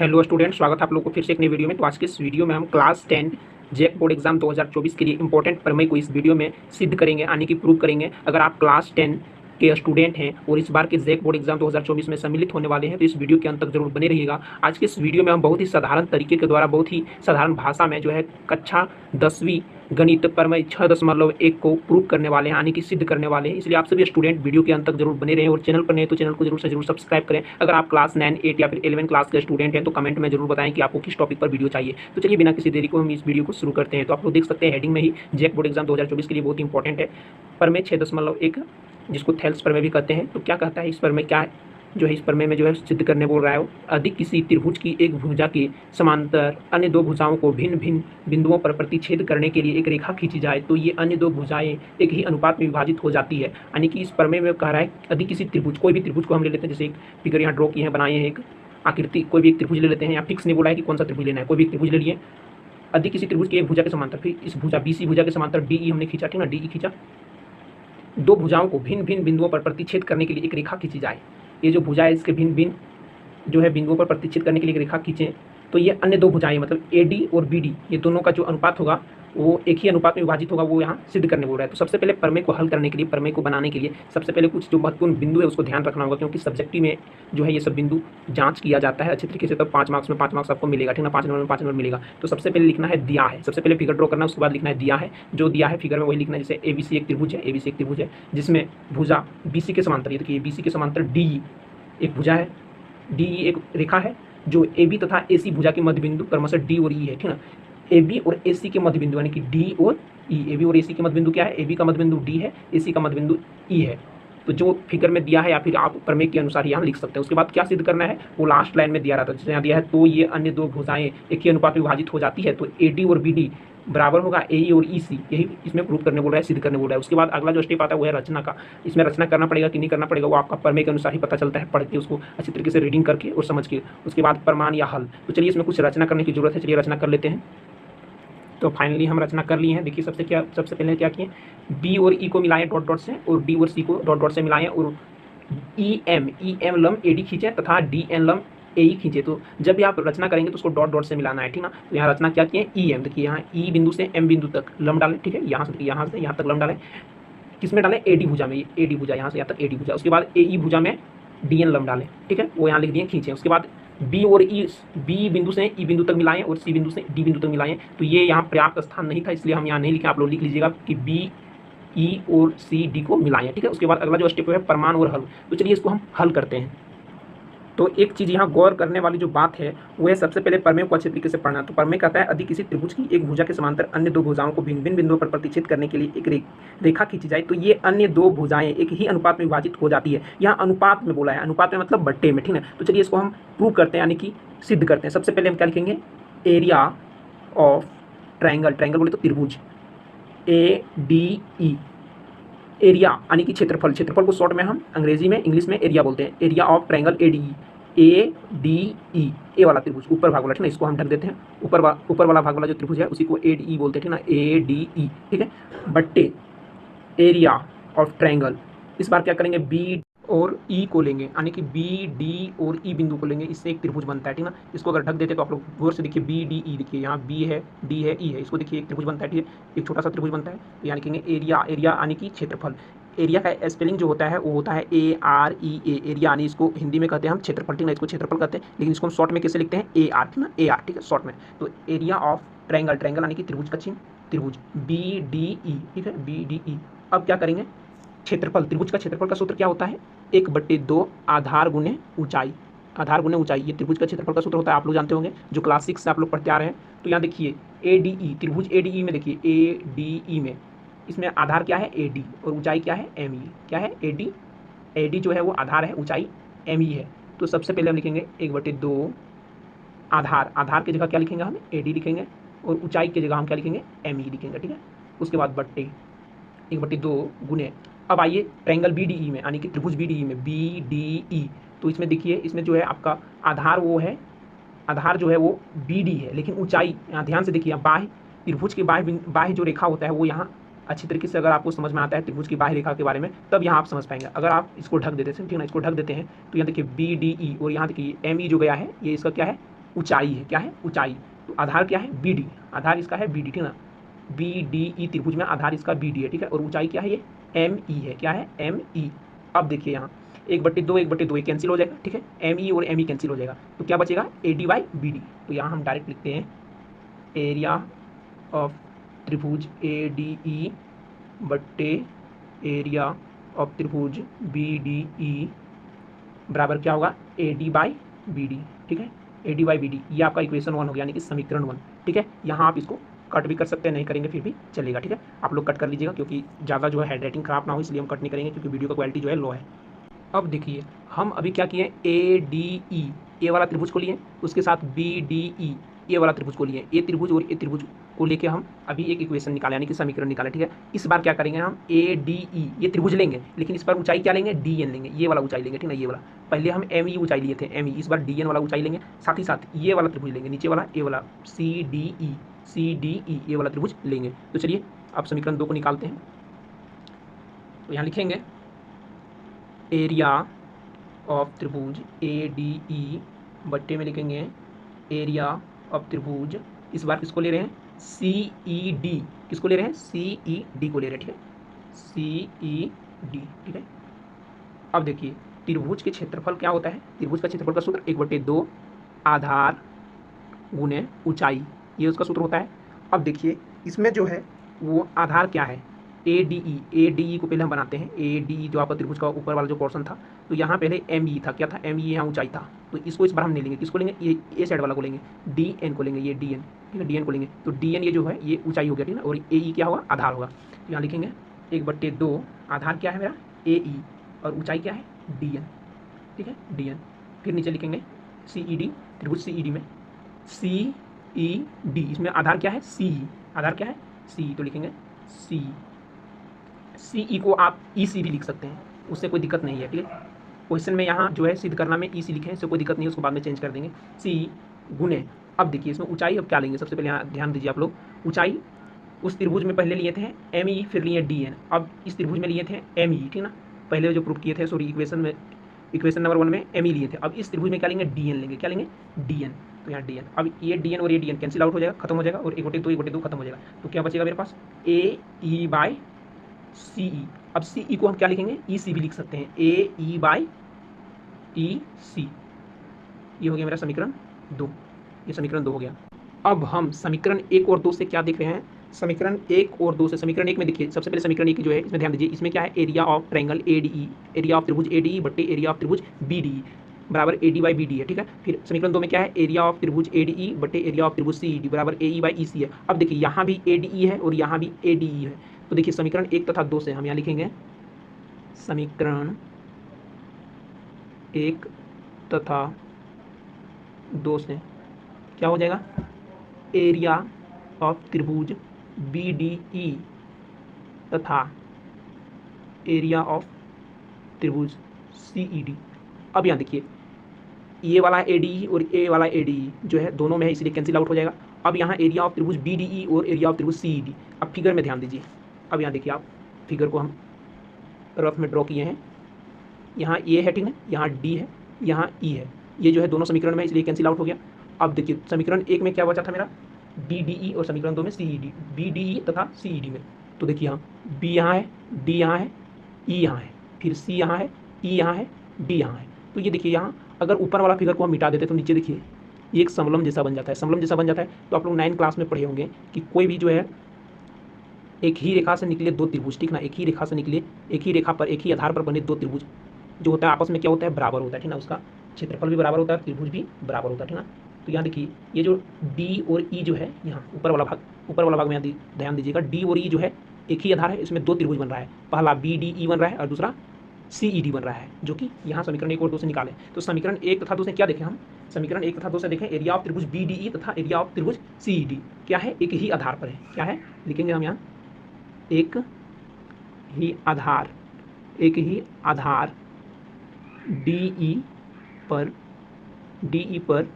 Hello student, स्वागत है आप लोगों को फिर से एक नई वीडियो में। तो आज के इस वीडियो में हम क्लास 10 जेक बोर्ड एग्जाम 2024 के लिए इंपॉर्टेंट प्रमेय को इस वीडियो में सिद्ध करेंगे, यानी कि प्रूव करेंगे। अगर आप क्लास 10 के स्टूडेंट हैं और इस बार के जेक बोर्ड एग्जाम 2024 में सम्मिलित होने वाले हैं तो इस वीडियो के अंत तक जरूर बने रहिएगा। आज के इस वीडियो में हम बहुत ही साधारण तरीके के द्वारा, बहुत ही साधारण भाषा में जो है कक्षा 10वीं गणित प्रमेय 6.1 को प्रूव करने वाले हैं, यानी कि सिद्ध करने वाले हैं। इसलिए आप सभी स्टूडेंट वीडियो के अंत तक जरूर बने रहें और चैनल पर नए तो चैनल को जरूर से जरूर सब्सक्राइब करें। अगर आप क्लास 9, 8 या फिर 11 क्लास के स्टूडेंट हैं तो कमेंट में जरूर बताएं कि आपको किस टॉपिक पर वीडियो चाहिए। तो चलिए बिना किसी देरी को हम इस वीडियो को शुरू करते हैं। तो आप लोग देख सकते हैं हेडिंग में ही जेक बोर्ड एग्जाम 2024 के लिए बहुत इंपॉर्टेंट है प्रमेय 6.1, जिसको थेल्स प्रमेय भी कहते हैं। तो क्या कहता है इस प्रमेय, क्या है जो है इस प्रमेय में जो है सिद्ध करने बोल रहा है। अधिक किसी त्रिभुज की एक भुजा के समांतर अन्य दो भुजाओं को भिन्न भिन्न बिंदुओं पर प्रतिच्छेद करने के लिए एक रेखा खींची जाए तो ये अन्य दो भुजाएं एक ही अनुपात में विभाजित हो जाती है। यानी कि इस प्रमेय में कह रहा है अधिक किसी त्रिभुज, कोई भी त्रिभुज को हम ले लेते हैं, जैसे एक फिगर यहाँ ड्रॉ किए हैं, बनाए हैं, एक आकृति, कोई भी एक त्रिभुज ले लेते हैं। यहाँ फिक्स नहीं बोला है कि कौन सा त्रिभुज लेना है, कोई भी एक त्रिभुज ले लिए। अधिक किसी त्रिभुज की एक भुजा के समांतर, फिर इस भुजा BC भुजा के समांतर DE हमने खींचा, ठीक ना, DE खींचा। दो भुजाओं को भिन्न भिन्न बिंदुओं पर प्रतिच्छेद करने के लिए एक रेखा खींची जाए। ये जो भुजा है इसके भिन्न भिन्न जो है बिंदुओं पर प्रतिच्छेद करने के लिए एक रेखा खींचें तो ये अन्य दो भुजाएं मतलब AD और BD, ये दोनों का जो अनुपात होगा वो एक ही अनुपात में विभाजित होगा, वो यहाँ सिद्ध करने बोल रहा है। तो सबसे पहले प्रमेय को हल करने के लिए, प्रमेय को बनाने के लिए सबसे पहले कुछ जो महत्वपूर्ण बिंदु है उसको ध्यान रखना होगा, क्योंकि सब्जेक्टिव में जो है ये सब बिंदु जांच किया जाता है अच्छे तरीके से। तब 5 मार्क्स में 5 मार्क्स आपको मिलेगा, ठीक ना, 5 नंबर में 5 नंबर मिलेगा। तो सबसे पहले लिखना है दिया है, सबसे पहले फिगर ड्रॉ करना है, उसके बाद लिखना है दिया है। जो दिया है फिगर में वही लिखना है। जैसे ABC एक त्रिभुज है, ABC एक त्रिभुज है जिसमें भुजा BC के समांतर, ये देखिए BC के समांतर DE एक भुजा है, DE एक रेखा है जो AB तथा AC भुजा के मध्य बिंदु क्रमशः D और E है, ठीक ना। AB और AC के मध्य बिंदु यानी कि D और E, AB और AC के मध्य बिंदु क्या है, AB का मध्य बिंदु D है, AC का मध्य बिंदु E है। तो जो फिगर में दिया है या फिर आप प्रमेय के अनुसार यहाँ लिख सकते हैं। उसके बाद क्या सिद्ध करना है, वो लास्ट लाइन में दिया रहता है। जैसे यहाँ दिया है तो ये अन्य दो भुजाएं एक ही अनुपात में विभाजित हो जाती है तो AD और BD बराबर होगा AE और EC, यही इसमें प्रूव करने बोल रहा है, सिद्ध करने बोल रहा है। उसके बाद अगला जो स्टेप आता है वो है रचना का। इसमें रचना करना पड़ेगा कि नहीं करना पड़ेगा वो आपका प्रमेय के अनुसार ही पता चलता है, पढ़ के उसको अच्छी तरीके से रीडिंग करके और समझ के। उसके बाद प्रमाण या हल। तो चलिए इसमें कुछ रचना करने की जरूरत है, चलिए रचना कर लेते हैं। तो फाइनली हम रचना कर लिए हैं। देखिए सबसे पहले क्या किए, B और E को मिलाएं डॉट डॉट से और D और C को डॉट डॉट से मिलाएं और EM लंब AD खींचे तथा DN लंब AE खींचे। तो जब भी आप रचना करेंगे तो उसको डॉट डॉट से मिलाना है, ठीक ना। तो यहाँ रचना क्या किए, EM, देखिए यहाँ E बिंदु से M बिंदु तक लंब डालें, ठीक है, यहाँ से यहाँ तक लंब डालें। किसमें डालें, AD भुजा में, ये AD भुजा यहाँ से यहाँ तक AD भुजा। उसके बाद AE भुजा में DN लंब डालें, ठीक है, वो यहाँ लिख दिए, खींचे। उसके बाद B और E, B बिंदु से E बिंदु तक मिलाएं और C बिंदु से D बिंदु तक मिलाएं। तो ये यहाँ पर्याप्त स्थान नहीं था इसलिए हम यहाँ नहीं लिखे, आप लोग लिख लीजिएगा कि B, E और C, D को मिलाएं, ठीक है। उसके बाद अगला जो स्टेप है प्रमाण और हल। तो चलिए इसको हम हल करते हैं। तो एक चीज़ यहाँ गौर करने वाली जो बात है वो है सबसे पहले प्रमेय को अच्छे तरीके से पढ़ना। तो प्रमेय कहता है अधिक किसी त्रिभुज की एक भुजा के समांतर अन्य दो भुजाओं को भिन्न भिन्न बिंदुओं पर प्रतिच्छेद करने के लिए एक रेखा खींची जाए तो ये अन्य दो भुजाएं एक ही अनुपात में विभाजित हो जाती है। यहाँ अनुपात में बोला है, अनुपात में मतलब बट्टे में, ठीक है। तो चलिए इसको हम प्रूव करते हैं, यानी कि सिद्ध करते हैं। सबसे पहले हम क्या लिखेंगे, एरिया ऑफ ट्राइंगल, ट्राइंगल बोले तो त्रिभुज ADE, एरिया यानी कि क्षेत्रफल, क्षेत्रफल को शॉर्ट में हम अंग्रेजी में, इंग्लिश में एरिया बोलते हैं। एरिया ऑफ ट्रायंगल ADE, ए वाला त्रिभुज, ऊपर भाग वाला, ठीक है, इसको हम ढक देते हैं। ऊपर वाला भाग वाला जो त्रिभुज है उसी को ADE बोलते हैं, ठीक ना, ADE, ठीक है। बट्टे एरिया ऑफ ट्रायंगल, इस बार क्या करेंगे, B और E को लेंगे, यानी कि BD और E बिंदु को लेंगे, इससे एक त्रिभुज बनता है, ठीक ना। इसको अगर ढक देते तो आप लोग गौर से देखिए BDE, देखिए यहाँ B है, D है, E है, इसको देखिए एक त्रिभुज बनता है, ठीक है, एक छोटा सा त्रिभुज बनता है। तो यानी कहेंगे एरिया, एरिया यानी कि क्षेत्रफल। एरिया का स्पेलिंग जो होता है वो होता है AREA, एरिया, यानी इसको हिंदी में कहते हैं हम क्षेत्रफल, ठीक है, इसको क्षेत्रफल कहते हैं, लेकिन इसको हम शॉर्ट में कैसे लिखते हैं, AR, ठीक ना, AR, ठीक है, शॉर्ट में। तो एरिया ऑफ ट्रायंगल, ट्रायंगल यानी कि त्रिभुज का चिन्ह, त्रिभुज BDE, ठीक है, BDE। अब क्या करेंगे, क्षेत्रफल, त्रिभुज का क्षेत्रफल का सूत्र क्या होता है, 1/2 आधार गुने ऊंचाई, आधार गुने ऊंचाई, ये त्रिभुज का क्षेत्रफल का सूत्र होता है, आप लोग जानते होंगे, जो क्लास 6 से आप लोग पढ़ते आ रहे हैं। तो यहाँ देखिए ADE, त्रिभुज ADE में देखिए ADE में, इसमें आधार क्या है AD और ऊंचाई क्या है ME, क्या है AD जो है वो आधार है, ऊंचाई ME है। तो सबसे पहले हम लिखेंगे 1/2 आधार, आधार की जगह क्या लिखेंगे हम AD लिखेंगे और ऊंचाई की जगह हम क्या लिखेंगे ME लिखेंगे, ठीक है। उसके बाद बट्टे 1/2 गुने, अब आइए ट्रायंगल BDE में, यानी कि त्रिभुज BDE में, BDE, तो इसमें देखिए, इसमें जो है आपका आधार वो है, आधार जो है वो BD है, लेकिन ऊंचाई, यहाँ ध्यान से देखिए, बाह्य त्रिभुज के बाह्य जो रेखा होता है वो यहाँ अच्छी तरीके से अगर आपको समझ में आता है त्रिभुज की बाह्य रेखा के बारे में, तब यहाँ आप समझ पाएंगे। अगर आप इसको ढक देते हैं, ठीक है ना, इसको ढक देते हैं तो यहाँ देखिए BDE और यहाँ देखिए ME जो गया है, ये इसका क्या है ऊंचाई है, क्या है ऊंचाई। तो आधार क्या है बी डी, आधार इसका है बी डी, ठीक ना। बी डी ई त्रिभुज में आधार इसका बी डी है, ठीक है। और ऊंचाई क्या है ये एम ई है, क्या है एम ई। अब देखिए यहाँ 1/2 1/2 ये कैंसिल हो जाएगा, ठीक है। एम ई और एम ई कैंसिल हो जाएगा, तो क्या बचेगा A D by B D. तो यहाँ हम डायरेक्ट लिखते हैं एरिया ऑफ त्रिभुज ए डी ई बट्टे एरिया ऑफ त्रिभुज बी डी ई बराबर क्या होगा A D by B D, ठीक है। A D by B D ये आपका इक्वेशन 1 हो गया, यानी कि समीकरण 1, ठीक है। यहाँ आप इसको कट भी कर सकते हैं, नहीं करेंगे फिर भी चलेगा, ठीक है। आप लोग कट कर लीजिएगा, क्योंकि ज़्यादा जो है हैंड राइटिंग खराब ना हो, इसलिए हम कट नहीं करेंगे, क्योंकि वीडियो का क्वालिटी जो है लो है। अब देखिए हम अभी क्या किए, ए डी ई ए वाला त्रिभुज को लिए, उसके साथ बी डी ई ए वाला त्रिभुज को लिए, ए त्रिभुज और ए त्रिभुज को लेके हम अभी एक इक्वेशन निकाले, यानी कि समीकरण निकाले, ठीक है। इस बार क्या करेंगे हम ए डी ई ये त्रिभुज लेंगे, लेकिन इस बार ऊंचाई क्या लेंगे डी एन लेंगे, ये वाला ऊंचाई लेंगे, ठीक है। ये वाला पहले हम एम ई ऊंचाई लिए थे एम ई, इस बार डी एन वाला ऊंचाई लेंगे, साथ ही साथ ये वाला त्रिभुज लेंगे, नीचे वाला ए वाला सी डी ई ये वाला त्रिभुज लेंगे। तो चलिए अब समीकरण 2 को निकालते हैं। तो यहाँ लिखेंगे एरिया ऑफ त्रिभुज ए डी ई बट्टे में लिखेंगे एरिया ऑफ त्रिभुज, इस बार किसको ले रहे हैं सी ई डी, किसको ले रहे हैं सी ई डी को ले रहे हैं, ठीक है सी ई डी, ठीक है। अब देखिए त्रिभुज के क्षेत्रफल क्या होता है, त्रिभुज का क्षेत्रफल का सूत्र 1/2 आधार गुने ऊंचाई, ये उसका सूत्र होता है। अब देखिए इसमें जो है वो आधार क्या है ए डी ई को पहले हम बनाते हैं, ए डी ई जो आपका त्रिभुज का ऊपर वाला जो पोर्शन था, तो यहाँ पहले एम ई था, क्या था एम ई यहाँ ऊंचाई था, तो इसको इस बार हम नहीं लेंगे, किसको लेंगे ये ए साइड वाला को लेंगे, डी एन को लेंगे, ये डी एन, ठीक है डी एन को लेंगे। तो डी एन ये जो है ये ऊंचाई हो गया, ठीक है। और ए ई क्या होगा आधार होगा, तो यहाँ लिखेंगे 1/2 आधार क्या है मेरा ए ई और ऊंचाई क्या है डी एन, ठीक है डी एन। फिर नीचे लिखेंगे सी ई डी, त्रिभुज सी ई डी में सी ई डी, इसमें आधार क्या है सी ई, आधार क्या है सी, तो लिखेंगे सी ई को आप ई सी भी लिख सकते हैं, उससे कोई दिक्कत नहीं है, ठीक है। क्वेश्चन में यहाँ जो है सिद्ध करना में ई सी लिखे हैं, इससे कोई दिक्कत नहीं है, उसको बाद में चेंज कर देंगे सी गुने। अब देखिए इसमें ऊंचाई अब क्या लेंगे, सबसे पहले यहाँ ध्यान दीजिए आप लोग, ऊंचाई उस त्रिभुज में पहले लिए थे एम ई, फिर लिए डी एन, अब इस त्रिभुज में लिए थे एम ई, ठीक ना। पहले जो प्रूफ किए थे सॉरी इक्वेशन नंबर 1 में एम ई लिए थे, अब इस त्रिभुज में क्या लेंगे डी एन लेंगे, क्या लेंगे डी एन। तो यहाँ डी एन, अब ये डी एन और ये डी एन कैंसिल आउट हो जाएगा, खत्म हो जाएगा, और 1/2 खत्म हो जाएगा, तो क्या बचेगा मेरे पास ए ई बाई सी ई। अब सी ई को हम क्या लिखेंगे ई सी भी लिख सकते हैं, ए ई बाई ई सी। ये हो गया मेरा समीकरण 2, ये समीकरण 2 हो गया। अब हम समीकरण 1 और 2 से क्या देख रहे हैं, समीकरण 1 और 2 से, समीकरण 1 में देखिए सबसे पहले समीकरण 1 जो है इसमें ध्यान दीजिए, इसमें क्या है area of triangle A D E, area of त्रिभुज ए डी ई बट्टे एरिया ऑफ त्रिभुज बी डी ई बराबर A D by B D है, ठीक है। फिर समीकरण 2 में क्या है एरिया ऑफ त्रिभुज ए डी ई बट्टे एरिया ऑफ त्रिभुज सी ई डी बराबर ए ई बाई ई सी है। अब देखिए यहाँ भी ए डी ई है और यहाँ भी ए डी ई है, तो देखिए समीकरण 1 तथा 2 से हम यहाँ लिखेंगे समीकरण 1 तथा 2 से क्या हो जाएगा एरिया ऑफ त्रिभुज बी डी ई तथा एरिया ऑफ त्रिभुज सी ई डी। अब यहाँ देखिए ये वाला ए डी ई और ए वाला ए डी ई जो है दोनों में है, इसलिए कैंसिल आउट हो जाएगा। अब यहाँ एरिया ऑफ त्रिभुज बी डी ई और एरिया ऑफ त्रिभुज सी ई डी। अब फिगर में ध्यान दीजिए, अब यहाँ देखिए आप फिगर को हम रफ में ड्रॉ किए हैं, यहाँ ए है, ठीक है, यहाँ डी है, यहाँ ई है, ये जो है दोनों समीकरण में, इसलिए कैंसिल आउट हो गया। अब देखिए समीकरण 1 में क्या बचा था मेरा बी डी ई और समीकरण 2 में C E D, B D E तथा सी ई डी में। तो देखिए यहाँ बी यहाँ है, डी यहाँ है, ई यहाँ है, फिर सी यहाँ है, ई यहाँ है, डी यहाँ है। तो ये देखिए यहाँ अगर ऊपर वाला फिगर को हम मिटा देते तो नीचे देखिए ये एक समलम जैसा बन जाता है, समलम जैसा बन जाता है। तो आप लोग 9 क्लास में पढ़े होंगे कि कोई भी जो है एक ही रेखा से निकले 2 त्रिभुज, ठीक ना, एक ही रेखा से निकले, एक ही रेखा पर एक ही आधार पर बने 2 त्रिभुज जो होता है आपस में क्या होता है बराबर होता है, ठीक ना, उसका क्षेत्रफल भी बराबर होता है, त्रिभुज भी बराबर होता है, ठीक ना। तो यहाँ देखिए ये जो डी और ई जो है यहाँ ऊपर वाला भाग में ध्यान दीजिएगा, डी और ई जो है एक ही आधार है, इसमें 2 त्रिभुज बन रहा है, पहला बी डी ई बन रहा है और दूसरा सी ई डी बन रहा है, जो कि यहाँ समीकरण 1 और 2 से निकाले। तो समीकरण 1 तथा 2 से क्या देखें हम, समीकरण 1 तथा 2 से देखें एरिया ऑफ त्रिभुज बी डी ई तथा एरिया ऑफ त्रिभुज सी ई डी क्या है एक ही आधार पर है, क्या है लिखेंगे हम यहाँ एक ही आधार डी ई पर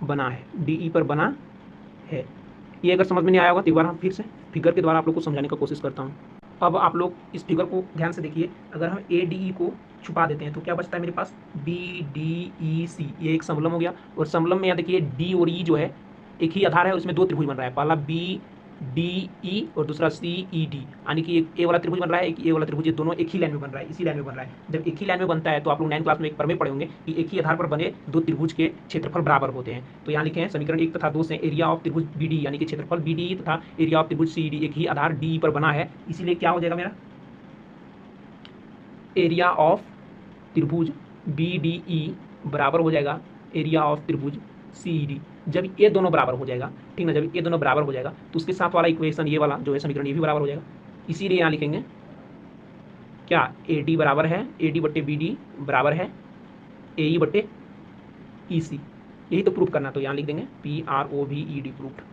बना है, डी ई पर बना है। ये अगर समझ में नहीं आया होगा तो एक बार हम फिर से फिगर के द्वारा आप लोग को समझाने का कोशिश करता हूँ। अब आप लोग इस फिगर को ध्यान से देखिए, अगर हम ए डी ई को छुपा देते हैं तो क्या बचता है मेरे पास बी डी ई सी, ये एक समलम हो गया। और समलम में यहाँ देखिए डी और ई जो है एक ही आधार है, उसमें दो त्रिभुज बन रहा है, पहला बी डी ई और दूसरा सी ई डी, यानी कि एक ए वाला त्रिभुज बन रहा है, एक ए वाला त्रिभुज, ये दोनों एक ही लाइन में बन रहा है, इसी लाइन में बन रहा है। जब एक ही लाइन में बनता है तो आप लोग 9th क्लास में एक प्रमेय पढ़े होंगे कि एक ही आधार पर बने दो त्रिभुज के क्षेत्रफल बराबर होते हैं। तो यहाँ लिखे हैं समीकरण 1 तथा 2 से एरिया ऑफ त्रिभुज बी डी यानी कि क्षेत्रफल बी डी तथा एरिया ऑफ त्रिभुज सी डी एक ही आधार डी पर बना है, इसीलिए क्या हो जाएगा मेरा एरिया ऑफ त्रिभुज बी डी ई बराबर हो जाएगा एरिया ऑफ त्रिभुज सी डी। जब ये दोनों बराबर हो जाएगा, ठीक ना, जब ये दोनों बराबर हो जाएगा तो उसके साथ वाला इक्वेशन ये वाला जो है समीकरण ये भी बराबर हो जाएगा। इसीलिए यहाँ लिखेंगे क्या ए डी बराबर है ए डी बट्टे बी डी बराबर है ए ई बट्टे ई सी, यही तो प्रूफ करना। तो यहाँ लिख देंगे P R O V E D proof.